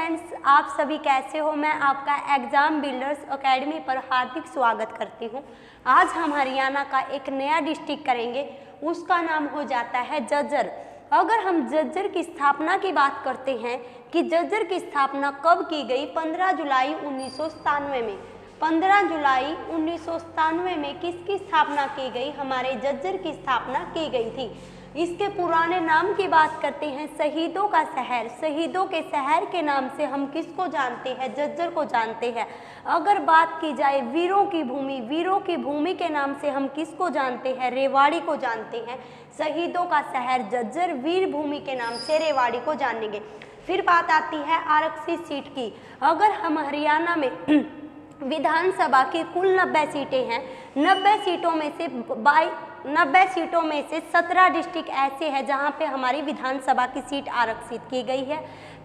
Friends, आप सभी कैसे हो। मैं आपका एग्ज़ाम बिल्डर्स एकेडमी पर हार्दिक स्वागत करती हूं। आज हम हरियाणा का एक नया डिस्ट्रिक्ट करेंगे, उसका नाम हो जाता है झज्जर। अगर हम झज्जर की स्थापना की बात करते हैं कि झज्जर की स्थापना कब की गई, 15 जुलाई 1997 में। 15 जुलाई 1997 में किसकी स्थापना की गई? हमारे झज्जर की स्थापना की गई थी। इसके पुराने नाम की बात करते हैं, शहीदों का शहर। शहीदों के शहर के नाम से हम किसको जानते हैं? झज्जर को जानते हैं। अगर बात की जाए वीरों की भूमि, वीरों की भूमि के नाम से हम किसको जानते हैं? रेवाड़ी को जानते हैं। शहीदों का शहर झज्जर, वीर भूमि के नाम से रेवाड़ी को जानेंगे। फिर बात आती है आरक्षित सीट की। अगर हम हरियाणा में विधानसभा की कुल 90 सीटें हैं, 90 सीटों में से 17 डिस्ट्रिक्ट ऐसे हैं जहां पे हमारी विधानसभा की सीट आरक्षित की गई है।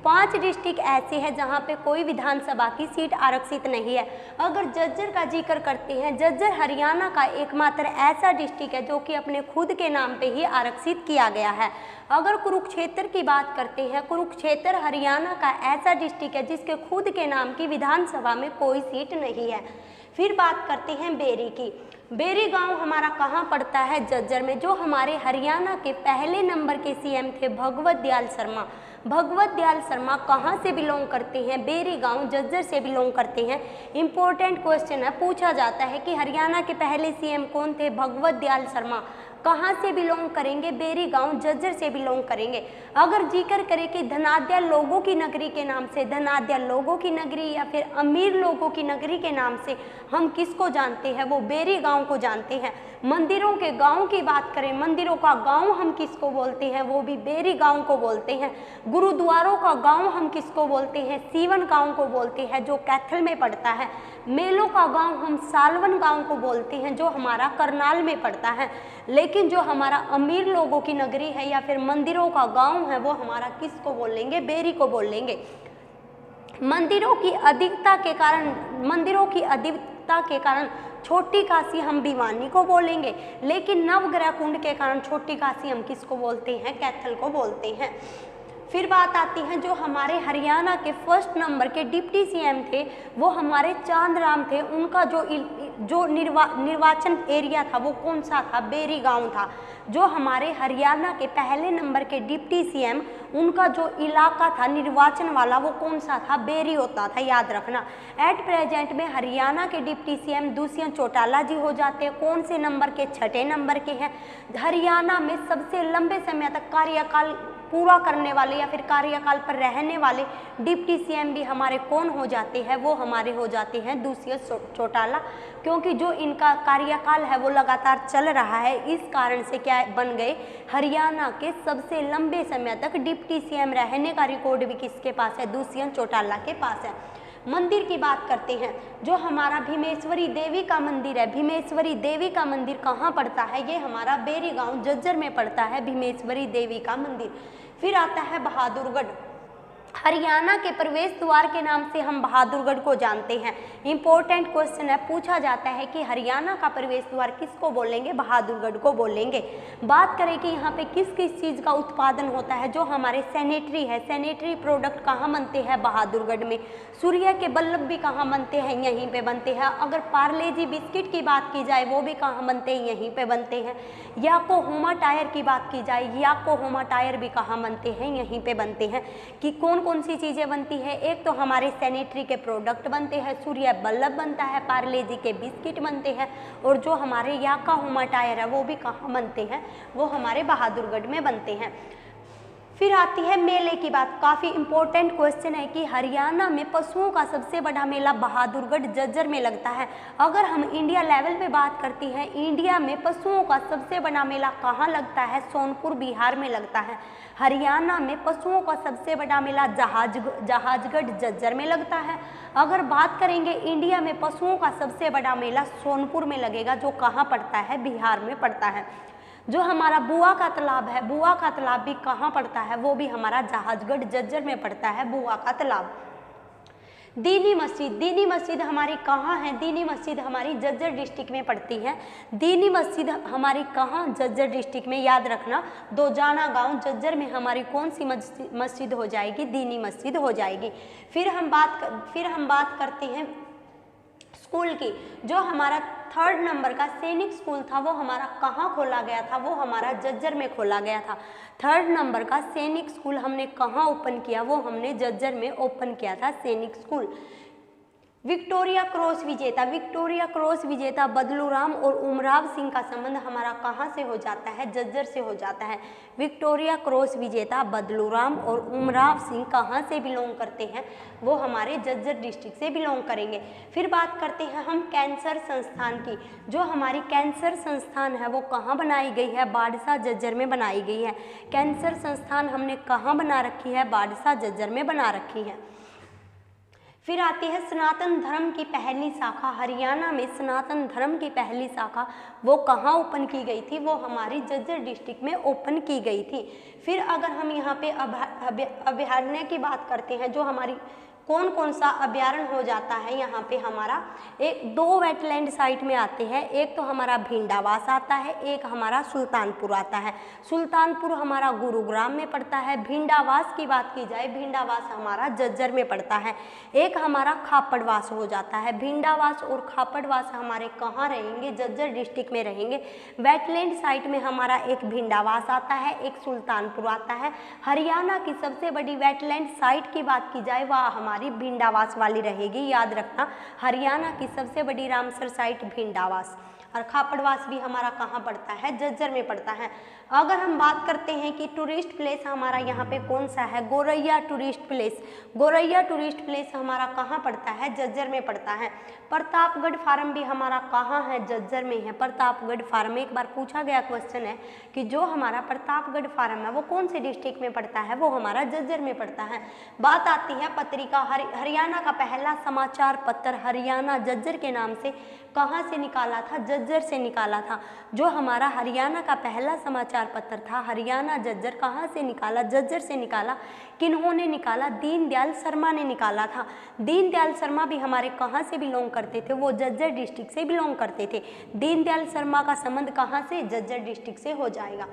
5 डिस्ट्रिक्ट ऐसे हैं जहां पे कोई विधानसभा की सीट आरक्षित नहीं है। अगर झज्जर का जिक्र करते हैं, झज्जर हरियाणा का एकमात्र ऐसा डिस्ट्रिक्ट है जो कि अपने खुद के नाम पे ही आरक्षित किया गया है। अगर कुरुक्षेत्र की बात करते हैं, कुरुक्षेत्र हरियाणा का ऐसा डिस्ट्रिक्ट है जिसके खुद के नाम की विधानसभा में कोई सीट नहीं है। फिर बात करते हैं बेरी की। बेरी गांव हमारा कहाँ पड़ता है? झज्जर में। जो हमारे हरियाणा के पहले नंबर के सीएम थे भगवत दयाल शर्मा। भगवत दयाल शर्मा कहाँ से बिलोंग करते हैं? बेरी गांव झज्जर से बिलोंग करते हैं। इंपॉर्टेंट क्वेश्चन है, पूछा जाता है कि हरियाणा के पहले सीएम कौन थे? भगवत दयाल शर्मा। कहाँ से बिलोंग करेंगे? बेरी गांव झज्जर से बिलोंग करेंगे। अगर जिक्र करें कि धनाढ्य लोगों की नगरी के नाम से, धनाढ्य लोगों की नगरी या फिर अमीर लोगों की नगरी के नाम से हम किसको जानते हैं? वो बेरी गांव को जानते हैं। मंदिरों के गांव की बात करें, मंदिरों का गांव हम किसको बोलते हैं? वो भी बेरी गांव को बोलते हैं। गुरुद्वारों का गांव हम किसको बोलते हैं? सीवन गांव को बोलते हैं, जो कैथल में पड़ता है। मेलों का गांव हम सालवन गांव को बोलते हैं, जो हमारा करनाल में पड़ता है। लेकिन जो हमारा अमीर लोगों की नगरी है या फिर मंदिरों का गांव है, वो हमारा किसको बोलेंगे? बेरी को बोलेंगे। मंदिरों की अधिकता के कारण छोटी काशी हम भिवानी को बोलेंगे। लेकिन नवग्रह कुंड के कारण छोटी काशी हम किसको बोलते हैं? कैथल को बोलते हैं। फिर बात आती है, जो हमारे हरियाणा के फर्स्ट नंबर के डिप्टी सीएम थे वो हमारे चांदराम थे। उनका जो निर्वाचन एरिया था वो कौन सा था? बेरी गांव था। जो हमारे हरियाणा के पहले नंबर के डिप्टी सीएम, उनका जो इलाका था निर्वाचन वाला वो कौन सा था? बेरी होता था, याद रखना। एट प्रेजेंट में हरियाणा के डिप्टी सीएम दुष्यंत चौटाला जी हो जाते हैं। कौन से नंबर के? 6ठे नंबर के हैं। हरियाणा में सबसे लंबे समय तक कार्यकाल पूरा करने वाले या फिर कार्यकाल पर रहने वाले डिप्टी सीएम भी हमारे कौन हो जाते हैं? वो हमारे हो जाते हैं दुष्यंत चौटाला, क्योंकि जो इनका कार्यकाल है वो लगातार चल रहा है। इस कारण से क्या बन गए? हरियाणा के सबसे लंबे समय तक डिप्टी सीएम रहने का रिकॉर्ड भी किसके पास है? दुष्यंत चौटाला के पास है। मंदिर की बात करते हैं, जो हमारा भीमेश्वरी देवी का मंदिर है, भीमेश्वरी देवी का मंदिर कहाँ पड़ता है? ये हमारा बेरी गांव झज्जर में पड़ता है भीमेश्वरी देवी का मंदिर। फिर आता है बहादुरगढ़। हरियाणा के प्रवेश द्वार के नाम से हम बहादुरगढ़ को जानते हैं। इंपॉर्टेंट क्वेश्चन है, पूछा जाता है कि हरियाणा का प्रवेश द्वार किसको बोलेंगे? बहादुरगढ़ को बोलेंगे। बात करें कि यहाँ पे किस किस चीज़ का उत्पादन होता है? जो हमारे सैनिटरी है, सैनिटरी प्रोडक्ट कहाँ बनते हैं? बहादुरगढ़ में। सूर्य के बल्ब भी कहाँ बनते हैं? यहीं पे बनते हैं। अगर पार्ले जी बिस्किट की बात की जाए, वो भी कहाँ बनते हैं? यहीं पे बनते हैं। याकोहामा टायर की बात की जाए, याकोहामा टायर भी कहाँ बनते हैं? यहीं पे बनते हैं। कि कौन कौन सी चीज़ें बनती है? एक तो हमारे सैनिटरी के प्रोडक्ट बनते हैं, सूर्य बल्ब बनता है, पार्ले जी के बिस्किट बनते हैं, और जो हमारे याकोहामा टायर है वो भी कहाँ बनते हैं? वो हमारे बहादुरगढ़ में बनते हैं। फिर आती है मेले की बात। काफ़ी इंपॉर्टेंट क्वेश्चन है कि हरियाणा में पशुओं का सबसे बड़ा मेला बहादुरगढ़ झज्जर में लगता है। अगर हम इंडिया लेवल पे बात करती हैं, इंडिया में पशुओं का सबसे बड़ा मेला कहाँ लगता है? सोनपुर बिहार में लगता है। हरियाणा में पशुओं का सबसे बड़ा मेला जहाजगढ़ झज्जर में लगता है। अगर बात करेंगे इंडिया में पशुओं का सबसे बड़ा मेला सोनपुर में लगेगा, जो कहाँ पड़ता है? बिहार में पड़ता है। जो हमारा बुआ का तालाब है, बुआ का तालाब भी कहाँ पड़ता है? वो भी हमारा जहाजगढ़ झज्जर में पड़ता है, बुआ का तालाब। दीनी मस्जिद हमारी कहाँ है? दीनी मस्जिद हमारी झज्जर डिस्ट्रिक्ट में पड़ती है। दीनी मस्जिद हमारी कहाँ? झज्जर डिस्ट्रिक्ट में। याद रखना, दोजाना गांव झज्जर में हमारी कौन सी मस्जिद हो जाएगी? दीनी मस्जिद हो जाएगी। फिर हम बात करते हैं स्कूल की। जो हमारा 3rd नंबर का सैनिक स्कूल था वो हमारा कहाँ खोला गया था? वो हमारा झज्जर में खोला गया था। 3rd नंबर का सैनिक स्कूल हमने कहाँ ओपन किया? वो हमने झज्जर में ओपन किया था सैनिक स्कूल। विक्टोरिया क्रॉस विजेता बदलूराम और उमराव सिंह का संबंध हमारा कहाँ से हो जाता है? झज्जर से हो जाता है। विक्टोरिया क्रॉस विजेता बदलूराम और उमराव सिंह कहाँ से बिलोंग करते हैं? वो हमारे झज्जर डिस्ट्रिक्ट से बिलोंग करेंगे। फिर बात करते हैं हम कैंसर संस्थान की। जो हमारी कैंसर संस्थान है वो कहाँ बनाई गई है? बाड़सा झज्जर में बनाई गई है। कैंसर संस्थान हमने कहाँ बना रखी है? बाड़सा झज्जर में बना रखी है। फिर आती है सनातन धर्म की पहली शाखा। हरियाणा में सनातन धर्म की पहली शाखा वो कहाँ ओपन की गई थी? वो हमारी झज्जर डिस्ट्रिक्ट में ओपन की गई थी। फिर अगर हम यहाँ पे अभयारण्य की बात करते हैं, जो हमारी कौन कौन सा अभयारण्य हो जाता है यहाँ पे हमारा? 2 वेटलैंड साइट में आते हैं। एक तो हमारा भिंडावास आता है, एक हमारा सुल्तानपुर आता है। सुल्तानपुर हमारा गुरुग्राम में पड़ता है। भिंडावास की बात की जाए, भिंडावास हमारा झज्जर में पड़ता है। एक हमारा खापड़वास हो जाता है। भिंडावास और खापड़वास हमारे कहाँ रहेंगे? झज्जर डिस्ट्रिक्ट में रहेंगे। वेटलैंड साइट में हमारा एक भिंडावास आता है, एक सुल्तानपुर आता है। हरियाणा की सबसे बड़ी वेटलैंड साइट की बात की जाए वह हमारी भिंडावास वाली रहेगी। याद रखना, हरियाणा की सबसे बड़ी रामसर साइट भिंडावास। और खापड़वास भी हमारा कहाँ पड़ता है? झज्जर में पड़ता है। अगर हम बात करते हैं कि टूरिस्ट प्लेस हमारा यहाँ पे कौन सा है? गोरैया टूरिस्ट प्लेस। गोरैया टूरिस्ट प्लेस हमारा कहाँ पड़ता है? झज्जर में पड़ता है। प्रतापगढ़ फार्म भी हमारा कहाँ है? झज्जर में है। प्रतापगढ़ फार्म एक बार पूछा गया क्वेश्चन है कि जो हमारा प्रतापगढ़ फार्म है वो कौन से डिस्ट्रिक्ट में पड़ता है? वो हमारा झज्जर में पड़ता है। बात आती है पत्रिका। हरियाणा का पहला समाचार पत्र हरियाणा झज्जर के नाम से कहाँ से निकाला था? झज्जर से निकाला था। जो हमारा हरियाणा का पहला समाचार पत्र था हरियाणा झज्जर, कहाँ से निकाला? झज्जर से निकाला। किन्होंने निकाला? दीनदयाल शर्मा ने निकाला था। दीनदयाल शर्मा भी हमारे कहाँ से बिलोंग करते थे? वो झज्जर डिस्ट्रिक्ट से बिलोंग करते थे। दीनदयाल शर्मा का संबंध कहाँ से? झज्जर डिस्ट्रिक्ट से हो जाएगा।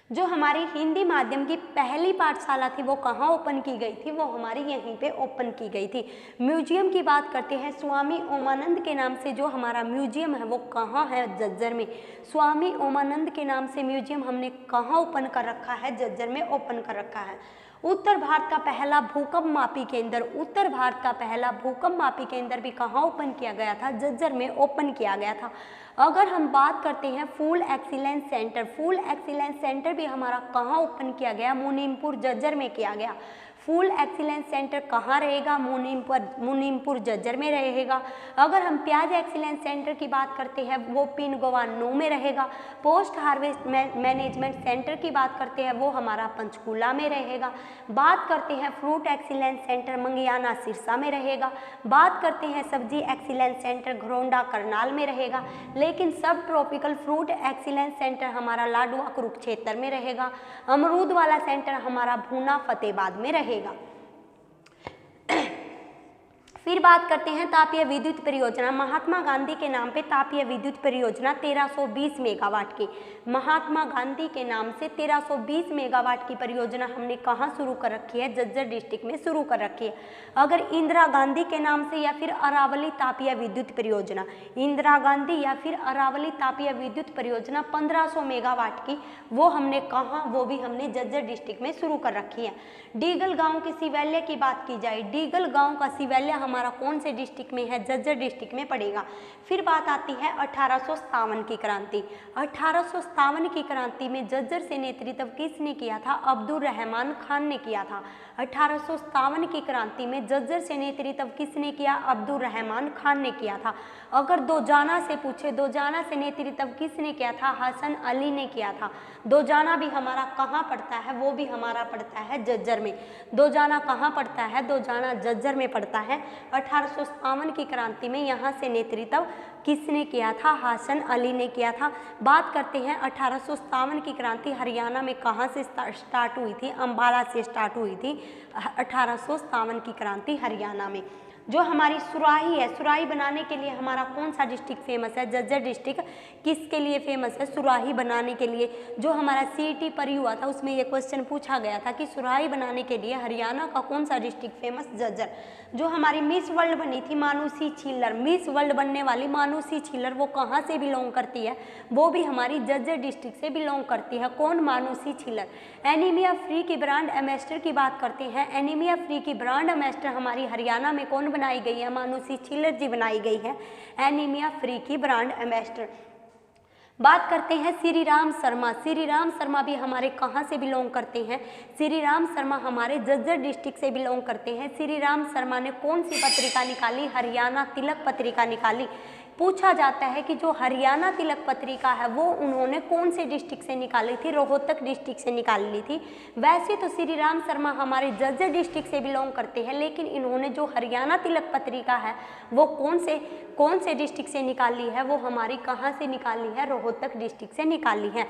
जो हमारी हिंदी माध्यम की पहली पाठशाला थी वो कहाँ ओपन की गई थी? वो हमारी यहीं पे ओपन की गई थी। म्यूजियम की बात करते हैं। स्वामी ओमानंद के नाम से जो हमारा म्यूजियम है वो कहाँ है? झज्जर में। स्वामी ओमानंद के नाम से म्यूजियम हमने कहाँ ओपन कर रखा है? झज्जर में ओपन कर रखा है। उत्तर भारत का पहला भूकंप मापी केंद्र। उत्तर भारत का पहला भूकंप मापी केंद्र भी कहाँ ओपन किया गया था? झज्जर में ओपन किया गया था। अगर हम बात करते हैं food excellence centre, food excellence centre भी हमारा कहाँ ओपन किया गया? मुनीमपुर झज्जर में किया गया। फूड एक्सीलेंस सेंटर कहाँ रहेगा? मुनीमपुर झज्जर में रहेगा। अगर हम प्याज एक्सीलेंस सेंटर की बात करते हैं वो पिनगोवा 9 में रहेगा। पोस्ट हार्वेस्ट मैनेजमेंट सेंटर की बात करते हैं वो हमारा पंचकूला में रहेगा। बात करते हैं फ्रूट एक्सीलेंस सेंटर मंगियाना सिरसा में रहेगा। बात करते हैं सब्जी एक्सीलेंस सेंटर घरौंडा करनाल में रहेगा। लेकिन सब ट्रॉपिकल फ्रूट एक्सीलेंस सेंटर हमारा लाडवा कुरुक्षेत्र में रहेगा। अमरूद वाला सेंटर हमारा भूना फतेहाबाद में रहेगा। फिर बात करते हैं तापीय विद्युत परियोजना। महात्मा गांधी के नाम पे तापीय विद्युत परियोजना 1320 मेगावाट की। महात्मा गांधी के नाम से 1320 मेगावाट की परियोजना हमने कहाँ शुरू कर रखी है? झज्जर डिस्ट्रिक्ट में शुरू कर रखी है। अगर इंदिरा गांधी के नाम से या फिर अरावली तापीय विद्युत परियोजना, इंदिरा गांधी या फिर अरावली तापीय विद्युत परियोजना 1500 मेगावाट की, वो हमने कहाँ? वो भी हमने झज्जर डिस्ट्रिक्ट में शुरू कर रखी है। डीगल गाँव के शिवैल्य की बात की जाए, डीगल गाँव का शिवैल्य हमारा कौन से डिस्ट्रिक्ट में है? झज्जर डिस्ट्रिक्ट में पड़ेगा। फिर बात आती है 1857 की क्रांति। 1857 की क्रांति में झज्जर से नेतृत्व किसने किया था? अब्दुल रहमान खान ने किया था। 1857 की क्रांति में झज्जर से नेतृत्व किसने किया? अब्दुल रहमान खान ने किया था। अगर दोजाना से पूछे, दोजाना से नेतृत्व किसने किया था? हसन अली ने किया था। दोजाना भी हमारा कहाँ पड़ता है? वो भी हमारा पड़ता है झज्जर में। दोजाना कहाँ पड़ता है? दोजाना झज्जर में पड़ता है। 1857 की क्रांति में यहाँ से नेतृत्व किसने किया था? हसन अली ने किया था। बात करते हैं 1857 की क्रांति हरियाणा में कहाँ से स्टार्ट हुई थी? अंबाला से स्टार्ट हुई थी 1857 की क्रांति हरियाणा में। जो हमारी सुराही है, सुराही बनाने के लिए हमारा कौन सा डिस्ट्रिक्ट फेमस है? झज्जर डिस्ट्रिक्ट किसके लिए फेमस है? सुराही बनाने के लिए। जो हमारा CET परी हुआ था उसमें ये क्वेश्चन पूछा गया था कि सुराही बनाने के लिए हरियाणा का कौन सा डिस्ट्रिक्ट फेमस? झज्जर। जो हमारी मिस वर्ल्ड बनी थी मानुषी छिल्लर, मिस वर्ल्ड बनने वाली मानुषी छिल्लर वो कहाँ से बिलोंग करती है? वो भी हमारी झज्जर डिस्ट्रिक्ट से बिलोंग करती है। कौन? मानुषी छिल्लर। एनीमिया फ्री की ब्रांड एम्बेसडर की बात करते हैं। एनीमिया फ्री की ब्रांड एम्बेसडर हमारी हरियाणा में कौन बनाई गई है? मानुषी छिल्लर जी बनाई गई है एनीमिया फ्री की ब्रांड एम्बेसडर। बात करते हैं श्री राम शर्मा। श्री राम शर्मा भी हमारे कहाँ से बिलोंग करते हैं? श्री राम शर्मा हमारे झज्जर डिस्ट्रिक्ट से बिलोंग करते हैं। श्री राम शर्मा ने कौन सी पत्रिका निकाली? हरियाणा तिलक पत्रिका निकाली। पूछा जाता है कि जो हरियाणा तिलक पत्रिका है वो उन्होंने कौन से डिस्ट्रिक्ट से निकाली थी? रोहतक डिस्ट्रिक्ट से निकाल ली थी। वैसे तो श्री राम शर्मा हमारे झज्जर डिस्ट्रिक्ट से बिलोंग करते हैं, लेकिन इन्होंने जो हरियाणा तिलक पत्रिका है वो कौन से डिस्ट्रिक्ट से निकाली है? वो हमारी कहाँ से निकाली है? रोहतक डिस्ट्रिक्ट से निकाली है।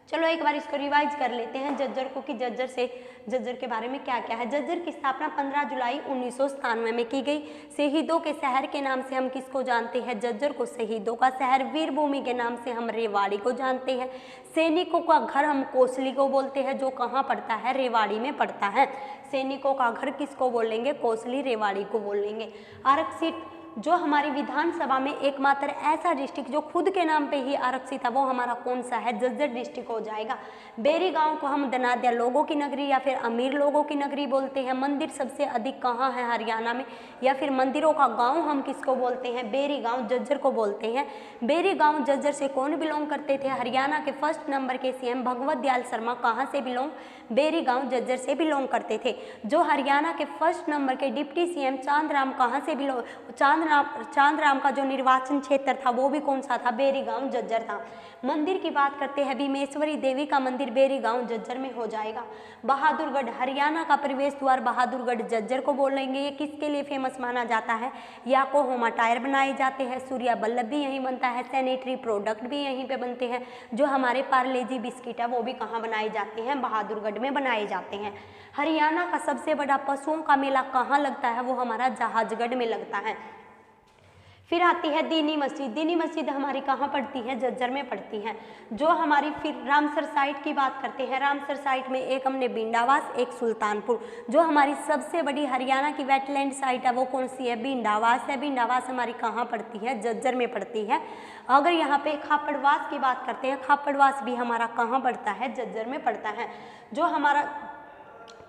चलो एक बार इसको रिवाइज कर लेते हैं झज्जर को कि झज्जर के बारे में क्या क्या है। झज्जर की स्थापना 15 जुलाई 1997 में की गई। शहीदों के शहर के नाम से हम किसको जानते हैं? झज्जर को शहीदों का शहर। वीरभूमि के नाम से हम रेवाड़ी को जानते हैं। सैनिकों का घर हम कोसली को बोलते हैं, जो कहाँ पड़ता है? रेवाड़ी में पड़ता है। सैनिकों का घर किसको बोलेंगे? कोसली, रेवाड़ी को बोलेंगे। आरक्षित जो हमारी विधानसभा में एकमात्र ऐसा डिस्ट्रिक्ट जो खुद के नाम पे ही आरक्षित है वो हमारा कौन सा है? झज्जर डिस्ट्रिक्ट हो जाएगा। बेरी गांव को हम धनाढ्य लोगों की नगरी या फिर अमीर लोगों की नगरी बोलते हैं। मंदिर सबसे अधिक कहाँ है? हरियाणा में। या फिर मंदिरों का गांव हम किसको बोलते हैं? बेरी गांव, झज्जर को बोलते हैं। बेरी गांव झज्जर से कौन बिलोंग करते थे? हरियाणा के फर्स्ट नंबर के CM भगवत दयाल शर्मा कहाँ से बिलोंग? बेरी गांव झज्जर से बिलोंग करते थे। जो हरियाणा के फर्स्ट नंबर के डिप्टी CM चांदराम कहाँ से बिलोंग? चांदराम का जो निर्वाचन क्षेत्र था वो भी कौन सा था? बेरी गांव झज्जर था। मंदिर की बात करते हैं, भीमेश्वरी देवी का मंदिर बेरी गांव झज्जर में हो जाएगा। बहादुरगढ़, हरियाणा का प्रवेश द्वार बहादुरगढ़ झज्जर को बोलेंगे। ये किसके लिए फेमस माना जाता है? याकोहामा टायर बनाए जाते हैं। सूर्या बल्लभ भी यहीं बनता है। सैनिटरी प्रोडक्ट भी यहीं पे बनते हैं। जो हमारे पार्ले जी बिस्किट है वो भी कहाँ बनाए जाते हैं? बहादुरगढ़ में बनाए जाते हैं। हरियाणा का सबसे बड़ा पशुओं का मेला कहाँ लगता है? वो हमारा जहाजगढ़ में लगता है। फिर आती है दीनी मस्जिद। दीनी मस्जिद हमारी कहाँ पड़ती है? झज्जर में पड़ती है। जो हमारी फिर रामसर साइट की बात करते हैं। रामसर साइट में एक हमने बिंडावास, एक सुल्तानपुर। जो हमारी सबसे बड़ी हरियाणा की वेटलैंड साइट है वो कौन सी है? बिंडावास है। बिंडावास हमारी कहाँ पड़ती है? झज्जर में पड़ती है। अगर यहाँ पे खापड़वास की बात करते हैं, खापड़वास भी हमारा कहाँ पड़ता है? झज्जर में पड़ता है। जो हमारा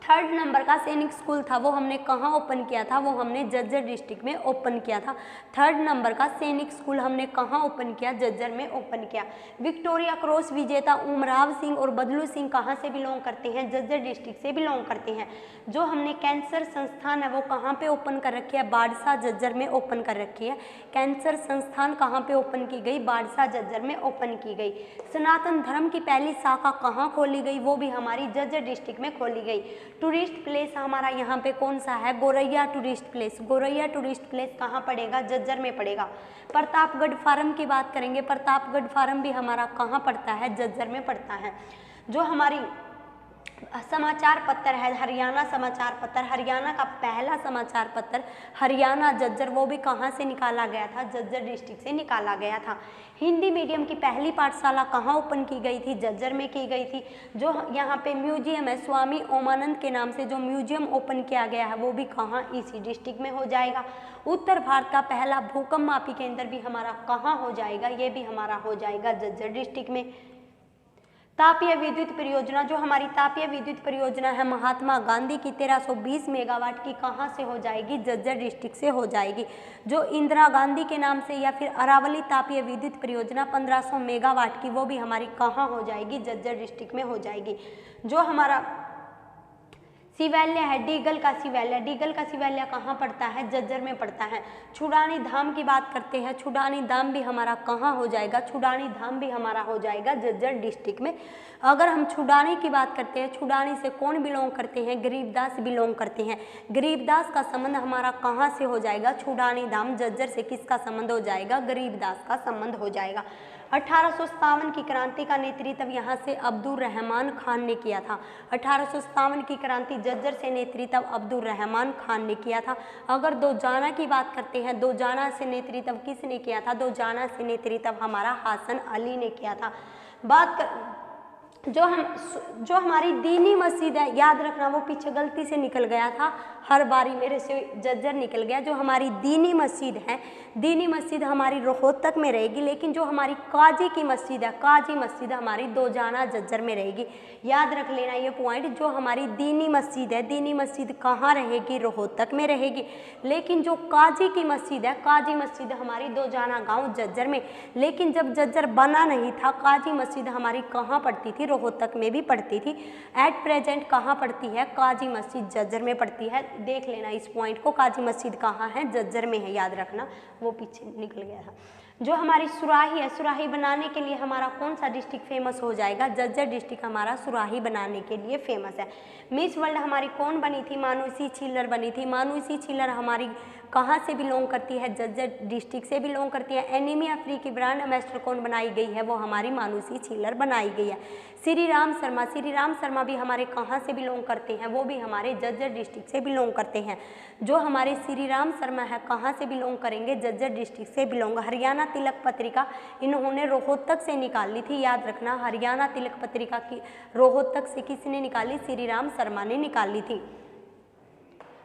3rd नंबर का सैनिक स्कूल था वो हमने कहाँ ओपन किया था? वो हमने झज्जर डिस्ट्रिक्ट में ओपन किया था। 3rd नंबर का सैनिक स्कूल हमने कहाँ ओपन किया? झज्जर में ओपन किया। विक्टोरिया क्रॉस विजेता उमराव सिंह और बदलू सिंह कहाँ से बिलोंग करते हैं? झज्जर डिस्ट्रिक्ट से बिलोंग करते हैं। जो हमने कैंसर संस्थान है वो कहाँ पे ओपन कर रखी है? बाड़सा झज्जर में ओपन कर रखी है। कैंसर संस्थान कहाँ पे ओपन की गई? बाड़सा झज्जर में ओपन की गई। सनातन धर्म की पहली शाखा कहाँ खोली गई? वो भी हमारी झज्जर डिस्ट्रिक्ट में खोली गई। टूरिस्ट प्लेस हमारा यहाँ पे कौन सा है? गोरैया टूरिस्ट प्लेस। गोरैया टूरिस्ट प्लेस कहाँ पड़ेगा? झज्जर में पड़ेगा। प्रतापगढ़ फार्म की बात करेंगे। प्रतापगढ़ फार्म भी हमारा कहाँ पड़ता है? झज्जर में पड़ता है। जो हमारी समाचार पत्र है हरियाणा समाचार पत्र, हरियाणा का पहला समाचार पत्र हरियाणा झज्जर, वो भी कहाँ से निकाला गया था? झज्जर डिस्ट्रिक्ट से निकाला गया था। हिंदी मीडियम की पहली पाठशाला कहाँ ओपन की गई थी? झज्जर में की गई थी। जो यहाँ पे म्यूजियम है स्वामी ओमानंद के नाम से जो म्यूजियम ओपन किया गया है वो भी कहाँ? इसी डिस्ट्रिक्ट में हो जाएगा। उत्तर भारत का पहला भूकंप मापी केंद्र भी हमारा कहाँ हो जाएगा? ये भी हमारा हो जाएगा झज्जर डिस्ट्रिक्ट में। तापीय विद्युत परियोजना, जो हमारी तापीय विद्युत परियोजना है महात्मा गांधी की 1320 मेगावाट की कहाँ से हो जाएगी? झज्जर डिस्ट्रिक्ट से हो जाएगी। जो इंदिरा गांधी के नाम से या फिर अरावली तापीय विद्युत परियोजना 1500 मेगावाट की, वो भी हमारी कहाँ हो जाएगी? झज्जर डिस्ट्रिक्ट में हो जाएगी। जो हमारा शिवालय है, डीगल का शिवालय। डीगल का शिवालय कहाँ पड़ता है? जज्जर में पड़ता है। छुड़ानी धाम की बात करते हैं, छुड़ानी धाम भी हमारा कहाँ हो जाएगा? छुड़ानी धाम भी हमारा हो जाएगा जज्जर डिस्ट्रिक्ट में। अगर हम छुड़ानी की बात करते हैं, छुड़ानी से कौन बिलोंग करते हैं? गरीबदास बिलोंग करते हैं। गरीबदास का संबंध हमारा कहाँ से हो जाएगा? छुड़ानी धाम जज्जर से किसका संबंध हो जाएगा? गरीबदास का संबंध हो जाएगा। 1857 की क्रांति का नेतृत्व यहाँ से अब्दुल रहमान खान ने किया था। 1857 की क्रांति जज्जर से नेतृत्व अब्दुल रहमान खान ने किया था। अगर दोजाना की बात करते हैं, दोजाना से नेतृत्व किसने किया था? दोजाना से नेतृत्व हमारा हसन अली ने किया था। बात कर जो हमारी दीनी मस्जिद है, याद रखना वो पीछे गलती से निकल गया था, हर बारी मेरे से जज्जर निकल गया। जो हमारी दीनी मस्जिद है, दीनी मस्जिद हमारी रोहतक में रहेगी, लेकिन जो हमारी काजी की मस्जिद है, काजी मस्जिद हमारी दोजाना जज्जर में रहेगी। याद रख लेना ये पॉइंट। जो हमारी दीनी मस्जिद है, दीनी मस्जिद कहाँ रहेगी? रोहतक में रहेगी। लेकिन जो काजी की मस्जिद है, काजी मस्जिद हमारी दोजाना गाँव जज्जर में। लेकिन जब जज्जर बना नहीं था, काजी मस्जिद हमारी कहाँ पड़ती थी? रोहतक में भी पड़ती थी। एट प्रेजेंट कहाँ पड़ती है? काजी मस्जिद जज्जर में पड़ती है। देख लेना इस पॉइंट को, काजी मस्जिद कहाँ है? जज्जर में है, याद रखना, वो पीछे निकल गया था। जो हमारी सुराही है, सुराही बनाने के लिए हमारा कौन सा डिस्ट्रिक्ट फेमस हो जाएगा? जज्जर डिस्ट्रिक्ट हमारा सुराही बनाने के लिए फेमस है। मिस वर्ल्ड हमारी कौन बनी थी? मानुषी छिल्लर बनी थी। मानुषी छिल्लर हमारी कहाँ से बिलोंग करती है? जज्जर डिस्ट्रिक्ट से बिलोंग करती है। एनीमिया फ्री की ब्रांड एम्बेसडर कौन बनाई गई है? वो हमारी मानुषी छिल्लर बनाई गई है। श्री राम शर्मा, श्री राम शर्मा भी हमारे कहाँ से बिलोंग करते हैं? वो भी हमारे जज्जर डिस्ट्रिक्ट से बिलोंग करते हैं। जो हमारे श्री राम शर्मा है कहाँ से बिलोंग करेंगे? जज्जर डिस्ट्रिक्ट से बिलोंग। हरियाणा तिलक पत्रिका इन्होंने रोहतक से निकाली थी, याद रखना। हरियाणा तिलक पत्रिका की रोहतक से किसने निकाली? श्री राम शर्मा ने निकाली थी।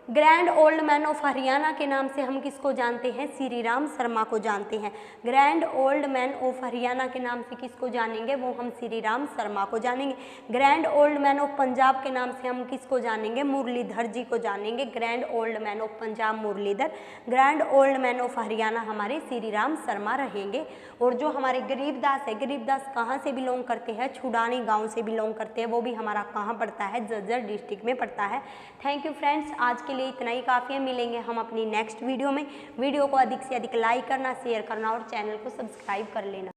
Grand old man of Haryana के नाम से हम किसको जानते हैं? श्री राम शर्मा को जानते हैं। Grand old man of Haryana के नाम से किसको जानेंगे? वो हम श्री राम शर्मा को जानेंगे। Grand old man of Punjab के नाम से हम किसको जानेंगे? मुरलीधर जी को जानेंगे। Grand old man of Punjab Muralidhar. Grand old man of Haryana हमारे श्री राम शर्मा रहेंगे। और जो हमारे गरीबदास है, गरीबदास कहाँ से बिलोंग करते हैं? छुड़ानी गाँव से बिलोंग करते हैं। वो भी हमारा कहाँ पड़ता है? जज्जर डिस्ट्रिक्ट में पड़ता है। थैंक यू फ्रेंड्स, आज के लिए इतना ही काफ़ी है। मिलेंगे हम अपनी नेक्स्ट वीडियो में। वीडियो को अधिक से अधिक लाइक करना, शेयर करना और चैनल को सब्सक्राइब कर लेना।